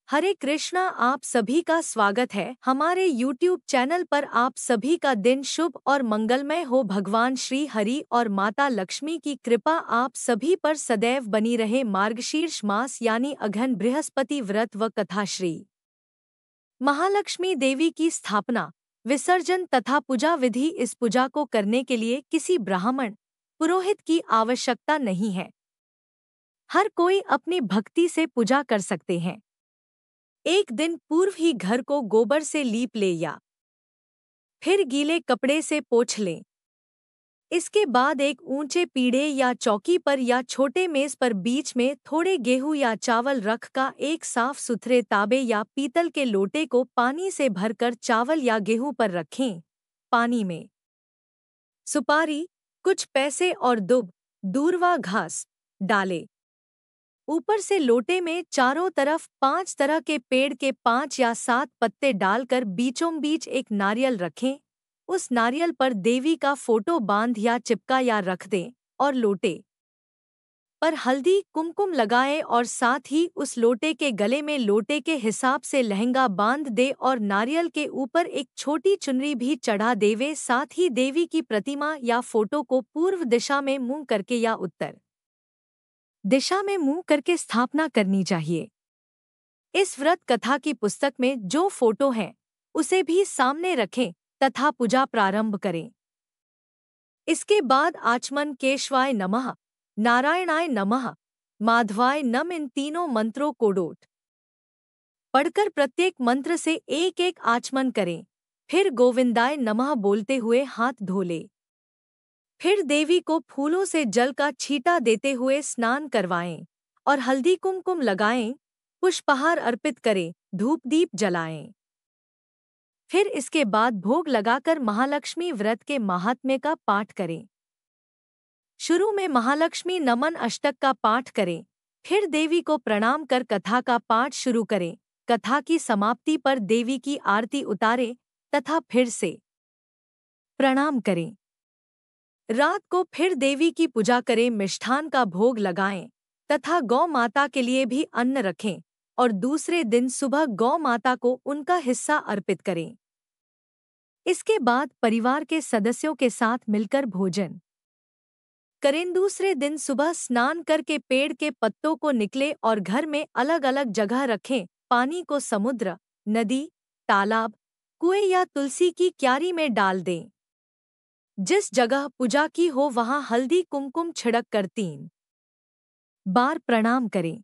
हरे कृष्णा। आप सभी का स्वागत है हमारे YouTube चैनल पर। आप सभी का दिन शुभ और मंगलमय हो। भगवान श्री हरि और माता लक्ष्मी की कृपा आप सभी पर सदैव बनी रहे। मार्गशीर्ष मास यानी अघन बृहस्पति व्रत व कथा। श्री महालक्ष्मी देवी की स्थापना, विसर्जन तथा पूजा विधि। इस पूजा को करने के लिए किसी ब्राह्मण पुरोहित की आवश्यकता नहीं है। हर कोई अपनी भक्ति से पूजा कर सकते हैं। एक दिन पूर्व ही घर को गोबर से लीप ले या फिर गीले कपड़े से पोंछ लें। इसके बाद एक ऊंचे पीढ़े या चौकी पर या छोटे मेज पर बीच में थोड़े गेहूं या चावल रख का एक साफ सुथरे तांबे या पीतल के लोटे को पानी से भरकर चावल या गेहूं पर रखें। पानी में सुपारी, कुछ पैसे और दुब, दूर्वा घास डालें। ऊपर से लोटे में चारों तरफ 5 तरह के पेड़ के 5 या 7 पत्ते डालकर बीचों बीच एक नारियल रखें। उस नारियल पर देवी का फोटो बांध या चिपका या रख दें और लोटे पर हल्दी कुमकुम लगाएं और साथ ही उस लोटे के गले में लोटे के हिसाब से लहंगा बांध दे और नारियल के ऊपर एक छोटी चुनरी भी चढ़ा देवे। साथ ही देवी की प्रतिमा या फोटो को पूर्व दिशा में मुंह करके या उत्तर दिशा में मुंह करके स्थापना करनी चाहिए। इस व्रत कथा की पुस्तक में जो फोटो है उसे भी सामने रखें तथा पूजा प्रारंभ करें। इसके बाद आचमन, केशवाय नमः, नारायणाय नमः, माधवाय नमः इन तीनों मंत्रों को डोट पढ़कर प्रत्येक मंत्र से एक एक आचमन करें। फिर गोविंदाय नमः बोलते हुए हाथ धो ले। फिर देवी को फूलों से जल का छींटा देते हुए स्नान करवाएं और हल्दी कुमकुम लगाएं, पुष्पहार अर्पित करें, धूप दीप जलाएं। फिर इसके बाद भोग लगाकर महालक्ष्मी व्रत के महात्म्य का पाठ करें। शुरू में महालक्ष्मी नमन अष्टक का पाठ करें, फिर देवी को प्रणाम कर कथा का पाठ शुरू करें। कथा की समाप्ति पर देवी की आरती उतारें तथा फिर से प्रणाम करें। रात को फिर देवी की पूजा करें, मिष्ठान का भोग लगाएं तथा गौ माता के लिए भी अन्न रखें और दूसरे दिन सुबह गौ माता को उनका हिस्सा अर्पित करें। इसके बाद परिवार के सदस्यों के साथ मिलकर भोजन करें। दूसरे दिन सुबह स्नान करके पेड़ के पत्तों को निकले और घर में अलग अलग जगह रखें। पानी को समुद्र, नदी, तालाब, कुएं या तुलसी की क्यारी में डाल दें। जिस जगह पूजा की हो वहां हल्दी कुमकुम छिड़क कर 3 बार प्रणाम करें।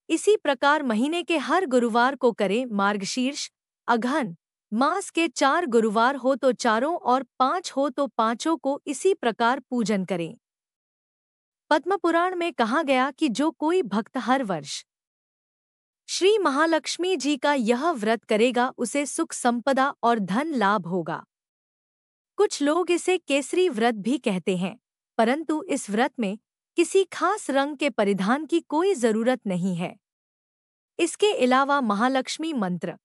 इसी प्रकार महीने के हर गुरुवार को करें। मार्गशीर्ष अघन मास के 4 गुरुवार हो तो चारों और 5 हो तो पांचों को इसी प्रकार पूजन करें। पद्म पुराण में कहा गया कि जो कोई भक्त हर वर्ष श्री महालक्ष्मी जी का यह व्रत करेगा उसे सुख संपदा और धन लाभ होगा। कुछ लोग इसे केसरी व्रत भी कहते हैं, परंतु इस व्रत में किसी खास रंग के परिधान की कोई जरूरत नहीं है। इसके अलावा महालक्ष्मी मंत्र,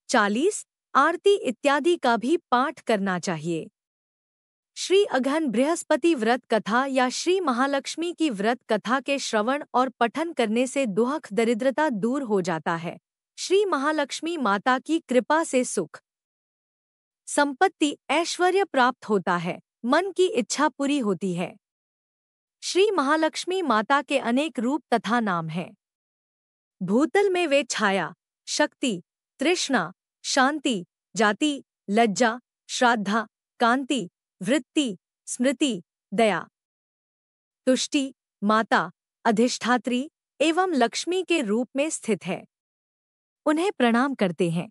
40 आरती इत्यादि का भी पाठ करना चाहिए। श्री अघन बृहस्पति व्रत कथा या श्री महालक्ष्मी की व्रत कथा के श्रवण और पठन करने से दुख दरिद्रता दूर हो जाता है। श्री महालक्ष्मी माता की कृपा से सुख संपत्ति ऐश्वर्य प्राप्त होता है, मन की इच्छा पूरी होती है। श्री महालक्ष्मी माता के अनेक रूप तथा नाम हैं। भूतल में वे छाया, शक्ति, तृष्णा, शांति, जाति, लज्जा, श्राद्धा, कांति, वृत्ति, स्मृति, दया, तुष्टि, माता, अधिष्ठात्री एवं लक्ष्मी के रूप में स्थित है। उन्हें प्रणाम करते हैं।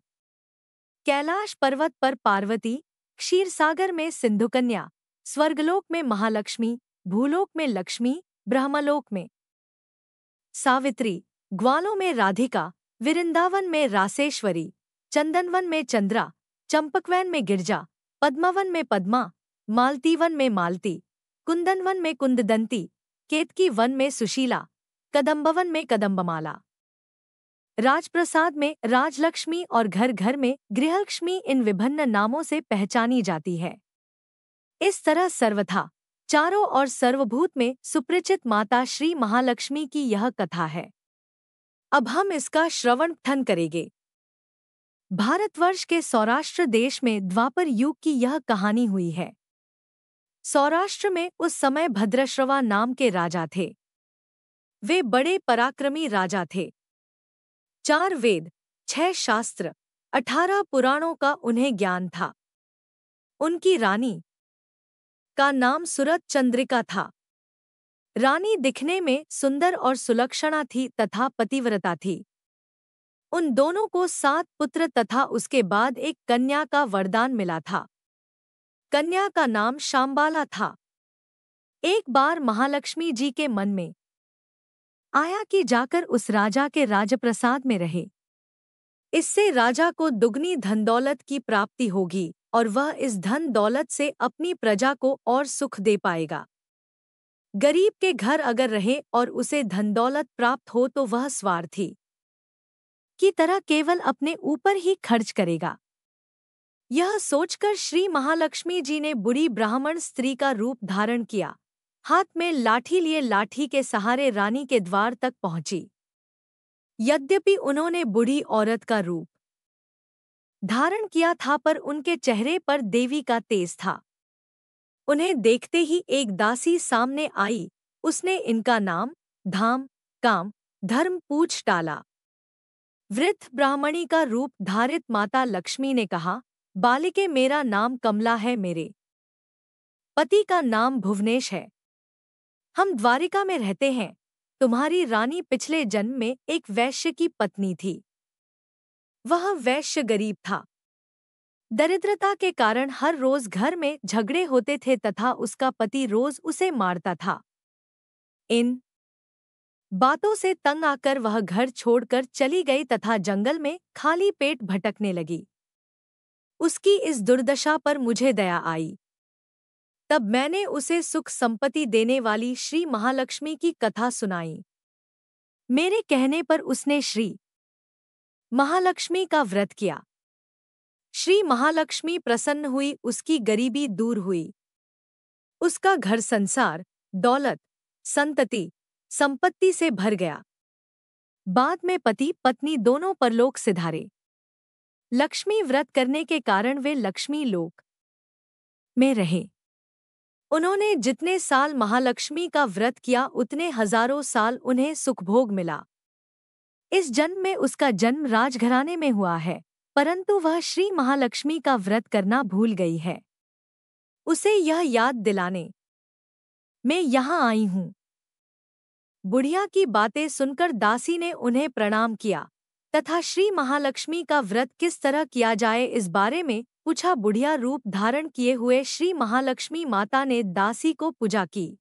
कैलाश पर्वत पर पार्वती, क्षीरसागर में सिंधुकन्या, स्वर्गलोक में महालक्ष्मी, भूलोक में लक्ष्मी, ब्रह्मलोक में सावित्री, ग्वालों में राधिका, वृंदावन में रासेश्वरी, चंदनवन में चंद्रा, चंपकवन में गिरजा, पद्मवन में पद्मा, मालतीवन में मालती, कुंदनवन में कुंददंती, केतकी वन में सुशीला, कदम्बवन में कदम्बमाला, राजप्रसाद में राजलक्ष्मी और घर घर में गृहलक्ष्मी इन विभिन्न नामों से पहचानी जाती है। इस तरह सर्वथा चारों और सर्वभूत में सुपरिचित माता श्री महालक्ष्मी की यह कथा है। अब हम इसका श्रवण पठन करेंगे। भारतवर्ष के सौराष्ट्र देश में द्वापर युग की यह कहानी हुई है। सौराष्ट्र में उस समय भद्रश्रवा नाम के राजा थे। वे बड़े पराक्रमी राजा थे। 4 वेद, 6 शास्त्र, 18 पुराणों का उन्हें ज्ञान था। उनकी रानी का नाम सुरत चंद्रिका था। रानी दिखने में सुंदर और सुलक्षणा थी तथा पतिव्रता थी। उन दोनों को 7 पुत्र तथा उसके बाद एक कन्या का वरदान मिला था। कन्या का नाम शांबाला था। एक बार महालक्ष्मी जी के मन में आया कि जाकर उस राजा के राजप्रसाद में रहे। इससे राजा को दुगनी धन दौलत की प्राप्ति होगी और वह इस धन दौलत से अपनी प्रजा को और सुख दे पाएगा। गरीब के घर अगर रहे और उसे धन दौलत प्राप्त हो तो वह स्वार्थी की तरह केवल अपने ऊपर ही खर्च करेगा। यह सोचकर श्री महालक्ष्मी जी ने बुरी ब्राह्मण स्त्री का रूप धारण किया। हाथ में लाठी लिए लाठी के सहारे रानी के द्वार तक पहुंची। यद्यपि उन्होंने बूढ़ी औरत का रूप धारण किया था पर उनके चेहरे पर देवी का तेज था। उन्हें देखते ही एक दासी सामने आई। उसने इनका नाम, धाम, काम, धर्म पूछ डाला। वृद्ध ब्राह्मणी का रूप धारित माता लक्ष्मी ने कहा, बालिके मेरा नाम कमला है, मेरे पति का नाम भुवनेश है। हम द्वारिका में रहते हैं। तुम्हारी रानी पिछले जन्म में एक वैश्य की पत्नी थी। वह वैश्य गरीब था। दरिद्रता के कारण हर रोज घर में झगड़े होते थे तथा उसका पति रोज उसे मारता था। इन बातों से तंग आकर वह घर छोड़कर चली गई तथा जंगल में खाली पेट भटकने लगी। उसकी इस दुर्दशा पर मुझे दया आई। तब मैंने उसे सुख संपत्ति देने वाली श्री महालक्ष्मी की कथा सुनाई। मेरे कहने पर उसने श्री महालक्ष्मी का व्रत किया। श्री महालक्ष्मी प्रसन्न हुई, उसकी गरीबी दूर हुई। उसका घर संसार, दौलत, संतति, संपत्ति से भर गया। बाद में पति पत्नी दोनों परलोक सिधारे। लक्ष्मी व्रत करने के कारण वे लक्ष्मी लोक में रहे। उन्होंने जितने साल महालक्ष्मी का व्रत किया उतने हजारों साल उन्हें सुखभोग मिला। इस जन्म में उसका जन्म राजघराने में हुआ है, परंतु वह श्री महालक्ष्मी का व्रत करना भूल गई है। उसे यह याद दिलाने मैं यहाँ आई हूँ। बुढ़िया की बातें सुनकर दासी ने उन्हें प्रणाम किया तथा श्री महालक्ष्मी का व्रत किस तरह किया जाए इस बारे में पूछा। बुढ़िया रूप धारण किए हुए श्री महालक्ष्मी माता ने दासी को पूजा की,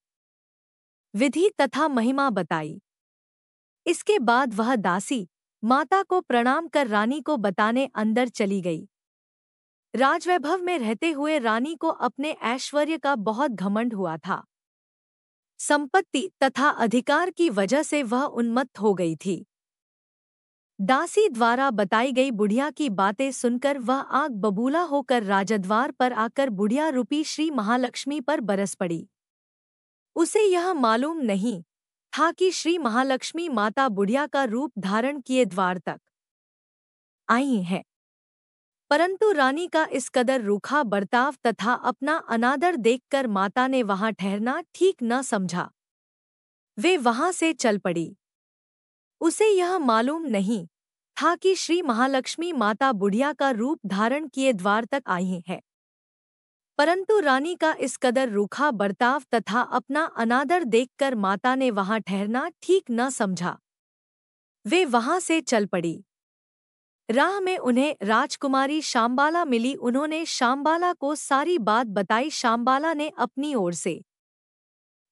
विधि तथा महिमा बताई। इसके बाद वह दासी माता को प्रणाम कर रानी को बताने अंदर चली गई। राजवैभव में रहते हुए रानी को अपने ऐश्वर्य का बहुत घमंड हुआ था। संपत्ति तथा अधिकार की वजह से वह उन्मत्त हो गई थी। दासी द्वारा बताई गई बुढ़िया की बातें सुनकर वह आग बबूला होकर राजद्वार पर आकर बुढ़िया रूपी श्री महालक्ष्मी पर बरस पड़ी। उसे यह मालूम नहीं था कि श्री महालक्ष्मी माता बुढ़िया का रूप धारण किए द्वार तक आई है, परंतु रानी का इस कदर रूखा बर्ताव तथा अपना अनादर देखकर माता ने वहां ठहरना ठीक न समझा। वे वहां से चल पड़ी। उसे यह मालूम नहीं था कि श्री महालक्ष्मी माता बुढ़िया का रूप धारण किए द्वार तक आई है, परंतु रानी का इस कदर रूखा बर्ताव तथा अपना अनादर देखकर माता ने वहां ठहरना ठीक न समझा। वे वहां से चल पड़ी। राह में उन्हें राजकुमारी शांबाला मिली। उन्होंने शांबाला को सारी बात बताई। शांबाला ने अपनी ओर से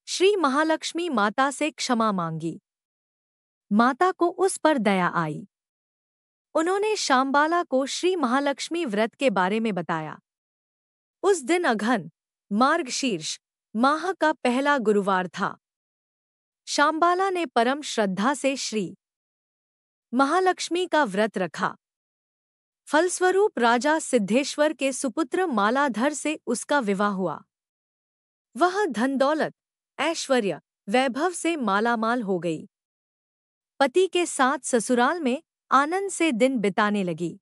श्री महालक्ष्मी माता से क्षमा मांगी। माता को उस पर दया आई। उन्होंने शांबाला को श्री महालक्ष्मी व्रत के बारे में बताया। उस दिन अघन मार्गशीर्ष माह का पहला गुरुवार था। शांबाला ने परम श्रद्धा से श्री महालक्ष्मी का व्रत रखा। फलस्वरूप राजा सिद्धेश्वर के सुपुत्र मालाधर से उसका विवाह हुआ। वह धन दौलत, ऐश्वर्य, वैभव से मालामाल हो गई। पति के साथ ससुराल में आनंद से दिन बिताने लगी।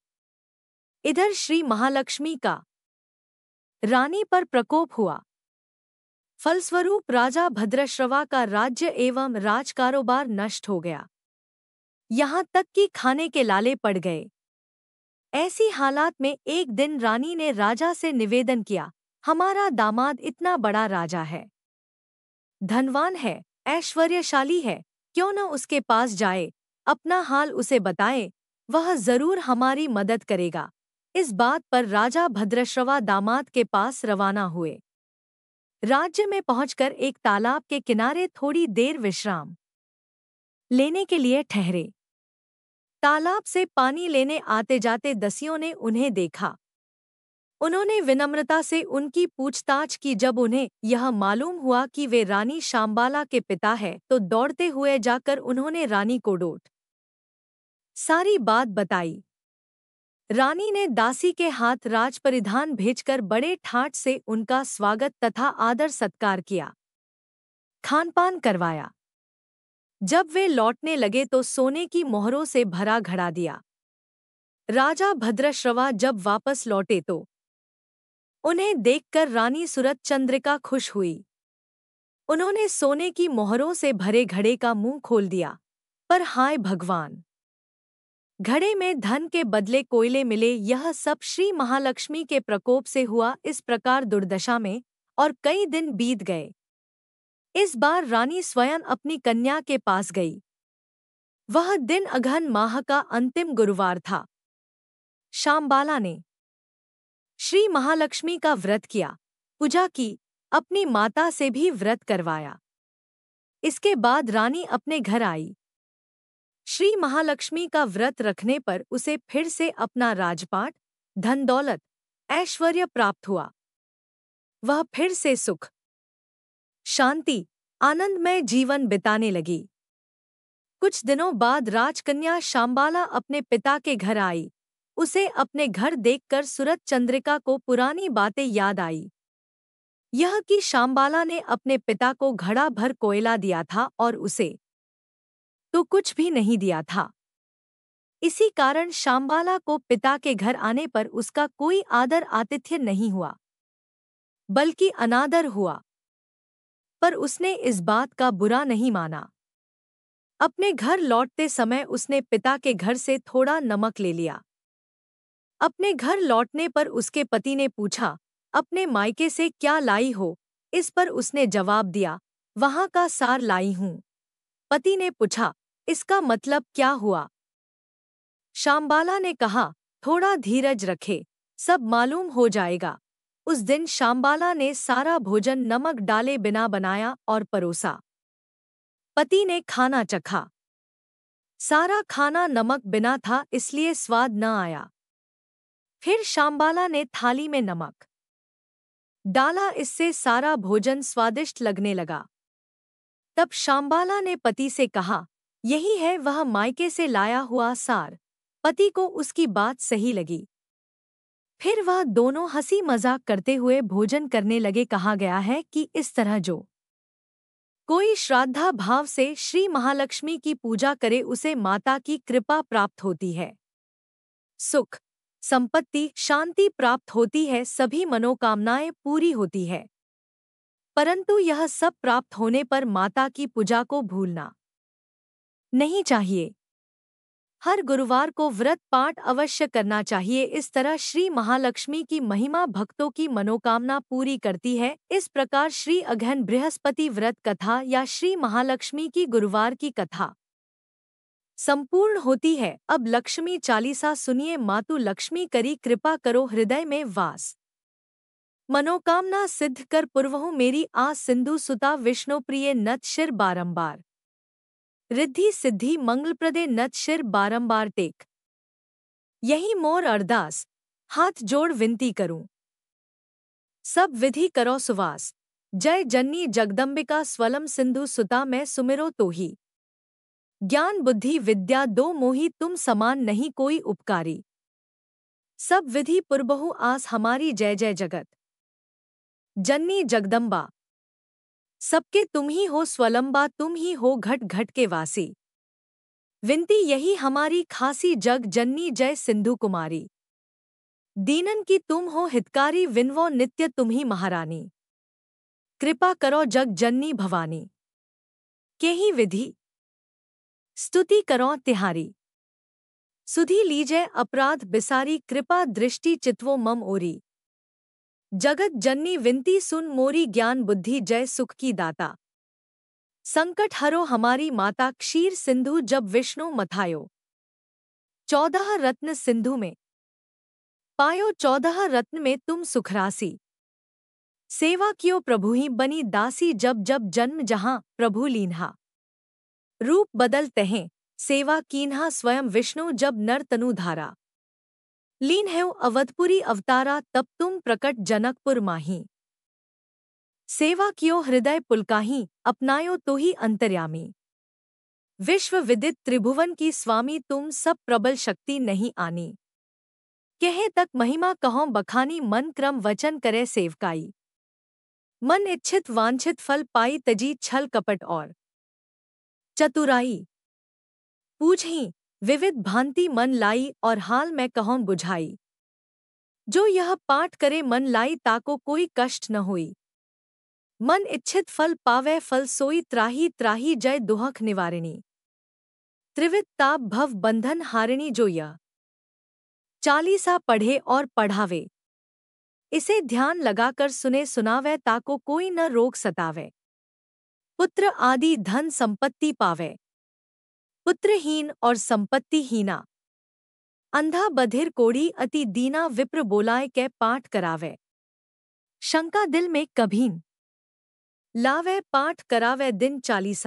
इधर श्री महालक्ष्मी का रानी पर प्रकोप हुआ। फलस्वरूप राजा भद्रश्रवा का राज्य एवं राजकारोबार नष्ट हो गया। यहाँ तक कि खाने के लाले पड़ गए। ऐसी हालात में एक दिन रानी ने राजा से निवेदन किया, हमारा दामाद इतना बड़ा राजा है, धनवान है, ऐश्वर्यशाली है, क्यों न उसके पास जाए, अपना हाल उसे बताए, वह जरूर हमारी मदद करेगा। इस बात पर राजा भद्रश्रवा दामाद के पास रवाना हुए। राज्य में पहुंचकर एक तालाब के किनारे थोड़ी देर विश्राम लेने के लिए ठहरे। तालाब से पानी लेने आते जाते दसियों ने उन्हें देखा। उन्होंने विनम्रता से उनकी पूछताछ की। जब उन्हें यह मालूम हुआ कि वे रानी शांबाला के पिता हैं, तो दौड़ते हुए जाकर उन्होंने रानी को डोट सारी बात बताई। रानी ने दासी के हाथ राजपरिधान भेजकर बड़े ठाट से उनका स्वागत तथा आदर सत्कार किया, खानपान करवाया। जब वे लौटने लगे तो सोने की मोहरों से भरा घड़ा दिया। राजा भद्रश्रवा जब वापस लौटे तो उन्हें देखकर रानी सूरत चंद्रिका खुश हुई। उन्होंने सोने की मोहरों से भरे घड़े का मुंह खोल दिया, पर हाय भगवान, घड़े में धन के बदले कोयले मिले। यह सब श्री महालक्ष्मी के प्रकोप से हुआ। इस प्रकार दुर्दशा में और कई दिन बीत गए। इस बार रानी स्वयं अपनी कन्या के पास गई। वह दिन अघन माह का अंतिम गुरुवार था। शांबाला ने श्री महालक्ष्मी का व्रत किया, पूजा की, अपनी माता से भी व्रत करवाया। इसके बाद रानी अपने घर आई। श्री महालक्ष्मी का व्रत रखने पर उसे फिर से अपना राजपाट, धन दौलत, ऐश्वर्य प्राप्त हुआ। वह फिर से सुख, शांति, आनंदमय जीवन बिताने लगी। कुछ दिनों बाद राजकन्या शांबाला अपने पिता के घर आई। उसे अपने घर देखकर सूरत चंद्रिका को पुरानी बातें याद आई। यह कि शांबाला ने अपने पिता को घड़ा भर कोयला दिया था और उसे तो कुछ भी नहीं दिया था। इसी कारण शांबाला को पिता के घर आने पर उसका कोई आदर आतिथ्य नहीं हुआ, बल्कि अनादर हुआ। पर उसने इस बात का बुरा नहीं माना। अपने घर लौटते समय उसने पिता के घर से थोड़ा नमक ले लिया। अपने घर लौटने पर उसके पति ने पूछा, अपने मायके से क्या लाई हो? इस पर उसने जवाब दिया, वहां का सार लाई हूं। पति ने पूछा, इसका मतलब क्या हुआ? शांबाला ने कहा, थोड़ा धीरज रखे, सब मालूम हो जाएगा। उस दिन शांबाला ने सारा भोजन नमक डाले बिना बनाया और परोसा। पति ने खाना चखा। सारा खाना नमक बिना था, इसलिए स्वाद न आया। फिर शांबाला ने थाली में नमक डाला, इससे सारा भोजन स्वादिष्ट लगने लगा। तब शांबाला ने पति से कहा, यही है वह मायके से लाया हुआ सार। पति को उसकी बात सही लगी। फिर वह दोनों हंसी मजाक करते हुए भोजन करने लगे। कहा गया है कि इस तरह जो कोई श्रद्धा भाव से श्री महालक्ष्मी की पूजा करे उसे माता की कृपा प्राप्त होती है, सुख, संपत्ति, शांति प्राप्त होती है, सभी मनोकामनाएं पूरी होती है। परंतु यह सब प्राप्त होने पर माता की पूजा को भूलना नहीं चाहिए। हर गुरुवार को व्रत पाठ अवश्य करना चाहिए। इस तरह श्री महालक्ष्मी की महिमा भक्तों की मनोकामना पूरी करती है। इस प्रकार श्री अघन बृहस्पति व्रत कथा या श्री महालक्ष्मी की गुरुवार की कथा संपूर्ण होती है। अब लक्ष्मी चालीसा सुनिए। मातु लक्ष्मी करी कृपा करो हृदय में वास, मनोकामना सिद्ध कर पुरवहु मेरी आस। सिंधु सुता विष्णु प्रिय नत शिर बारंबार, रिद्धि सिद्धि मंगलप्रदे नत शिर बारंबार टेक। यही मोर अरदास, हाथ जोड़ विनती करूं, सब विधि करो सुवास। जय जननी जगदम्बिका स्वलम सिंधु सुता मैं सुमिरो तोही। ज्ञान बुद्धि विद्या दो मोही, तुम समान नहीं कोई उपकारी। सब विधि पुरबहु आस हमारी। जय जय जगत जननी जगदम्बा, सबके तुम ही हो स्वलंबा, तुम ही हो घट घट के वासी। विनती यही हमारी खासी जग जननी जय सिंधु कुमारी। दीनन की तुम हो हितकारी विनवो नित्य तुम्ही महारानी। कृपा करो जग जननी भवानी। केही विधि स्तुति करो तिहारी। सुधी लीजय अपराध बिसारी कृपा दृष्टि चितवो मम ओरी। जगत जननी विनती सुन मोरी ज्ञान बुद्धि जय सुख की दाता। संकट हरो हमारी माता क्षीर सिंधु जब विष्णु मथायो। 14 रत्न सिंधु में पायो 14 रत्न में तुम सुखरासी। सेवा कियो प्रभु ही बनी दासी जब जब जन्म जहां प्रभु लीन्हा। रूप बदल तहें सेवा कीन्हा स्वयं विष्णु जब नर तनु धारा। लीन है अवधपुरी अवतारा तब तुम प्रकट जनकपुर माही। सेवा कियो हृदय पुलकाही अपनायो तो ही अंतर्यामी। विश्व विदित त्रिभुवन की स्वामी तुम सब प्रबल शक्ति नहीं आनी। कहे तक महिमा कहो बखानी मन क्रम वचन करे सेवकाई। मन इच्छित वांछित फल पाई तजी छल कपट और चतुराई। पूछही विविध भांति मन लाई और हाल मैं कहूँ बुझाई। जो यह पाठ करे मन लाई ताको कोई कष्ट न होई। मन इच्छित फल पावे फल सोई त्राही त्राही जय दुहख निवारिणी। त्रिविध ताप भव बंधन हारिणी जो यह 40 पढ़े और पढ़ावे। इसे ध्यान लगाकर सुने सुनावे ताको कोई न रोग सतावे। पुत्र आदि धन संपत्ति पावे। पुत्रहीन और संपत्ति हीना। अंधा बधिर कोढ़ी अति दीना विप्र बोलाए के पाठ करावे। शंका दिल में कभी लावे पाठ करावे दिन 40।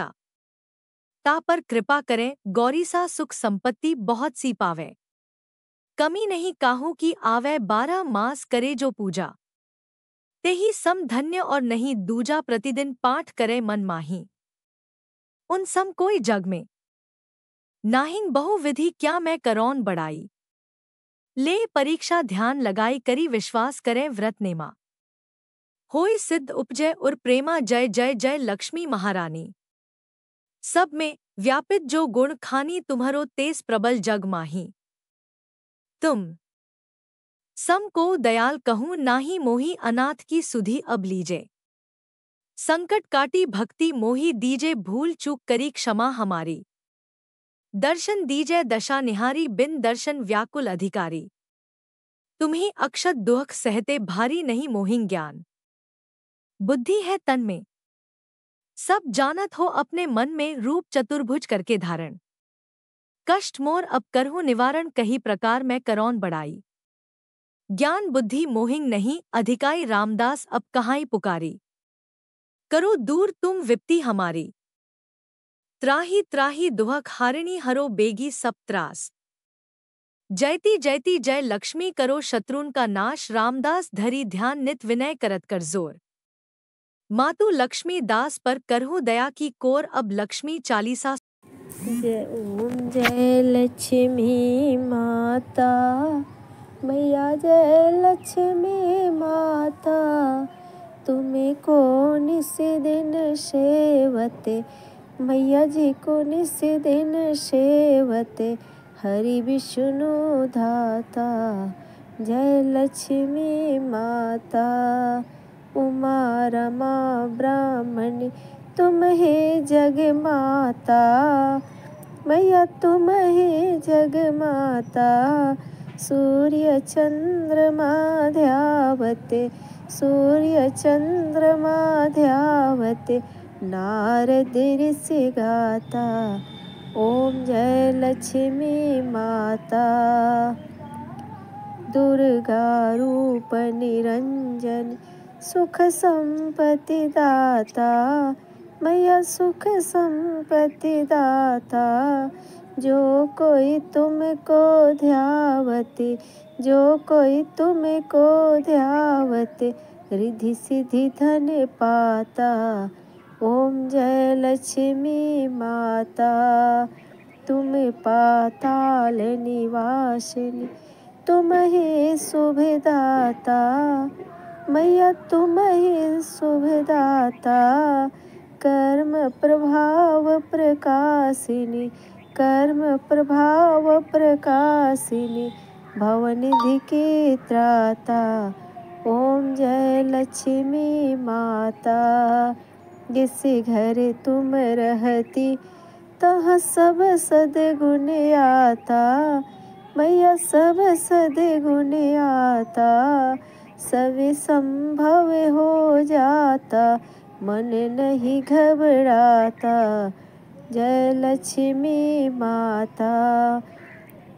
ता पर कृपा करें गौरीसा सुख संपत्ति बहुत सी पावे। कमी नहीं काहू की आवे 12 मास करे जो पूजा। ते ही सम धन्य और नहीं दूजा प्रतिदिन पाठ करे मन माही। उन सम कोई जग में नाहिंग बहुविधि क्या मैं करौन बढ़ाई। ले परीक्षा ध्यान लगाई करी विश्वास करें व्रत नेमा। होई सिद्ध उपजय उर प्रेमा जय जय जय लक्ष्मी महारानी। सब में व्यापित जो गुण खानी तुम्हारो तेज प्रबल जग माही। तुम सम को दयाल कहूँ नाही मोही अनाथ की सुधि अब लीजे। संकट काटी भक्ति मोही दीजे भूल चूक करी क्षमा हमारी। दर्शन दीजे दशा निहारी बिन दर्शन व्याकुल अधिकारी। तुम्ही अक्षत दुख सहते भारी नहीं मोहिं ज्ञान। बुद्धि है तन में सब जानत हो अपने मन में रूप चतुर्भुज करके धारण। कष्ट मोर अब करहु निवारण कही प्रकार मैं करौन बढ़ाई। ज्ञान बुद्धि मोहिंग नहीं अधिकाई रामदास अब कहाई पुकारी। करो दूर तुम विपत्ति हमारी। त्राही त्राही दुहक हारिणी हरो बेगी सब त्रास। जयती जयती जय लक्ष्मी करो शत्रुन का नाश रामदास धरी ध्यान नित विनय करत कर जोर। मातु लक्ष्मी दास पर करहु दया की कोर अब लक्ष्मी 40। जय ओम जय लक्ष्मी माता मैया जय लक्ष्मी माता तुम्हें को निस दिन सेवते मैया जी को निस दिन सेवते हरि विष्णु धाता। जय लक्ष्मी माता उमा रमा ब्राह्मणी तुम हे जग माता मैया तुम हे जग माता। सूर्य चंद्रमा ध्यावते सूर्य चंद्रमा ध्यावते नारद ऋषि गाता। ओम जय लक्ष्मी माता दुर्गा रूप निरंजन सुख संपत्ति दाता मैया सुख संपत्ति दाता। जो कोई तुमको ध्यावते जो कोई तुमको ध्यावते रिद्धि सिद्धि धन पाता। ओम जय लक्ष्मी माता तुम पाताल निवासिनी तुम ही शुभदाता मैया तुम ही शुभदाता। कर्म प्रभाव प्रकाशिनी कर्म प्रभाव प्रकाशिनी भवनिधि की त्राता। ओम जय लक्ष्मी माता। जिस घर तुम रहती तहाँ सब सद्गुण आता। मैया सब सद्गुण आता। सभी संभव हो जाता, मन नहीं घबराता। जय लक्ष्मी माता।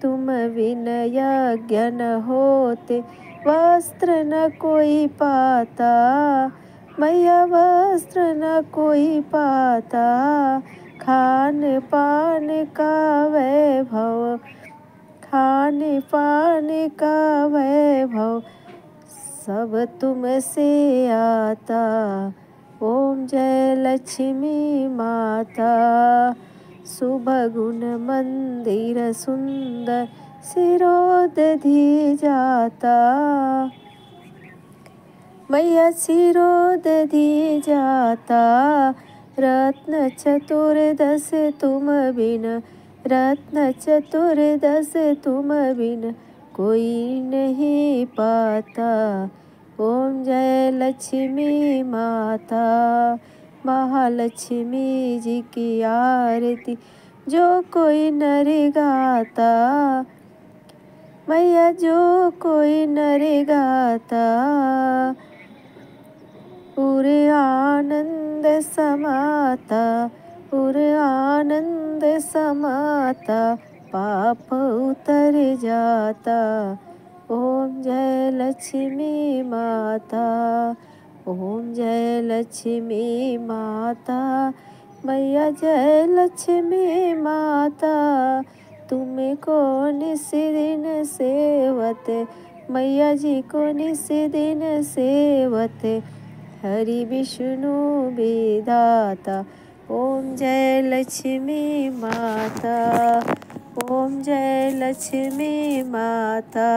तुम बिन यज्ञ न होते, वस्त्र न कोई पाता। मैया वस्त्र न कोई पाता। खान पान का वैभव, खान पान का वैभव सब तुमसे आता। ओम जय लक्ष्मी माता। शुभ गुण मंदिर सुंदर शिरोदधि जाता। मैया शिरोदधि जाता। रत्न चतुर्दश तुम बिन, रत्न चतुर्दश तुम बिन कोई नहीं पाता। ओम जय लक्ष्मी माता। महालक्ष्मी जी की आरती जो कोई नर गाता। मैया जो कोई नर गाता, पूरे आनंद समाता, पूरे आनंद समाता। पाप उतर जाता। ओम जय लक्ष्मी माता। ओम जय लक्ष्मी माता। मैया जय लक्ष्मी माता। तुम्हें को निस दिन सेवत, मैया जी को निस दिन सेवत। हरि विष्णु विधाता। ओम जय लक्ष्मी माता। ओम जय लक्ष्मी माता।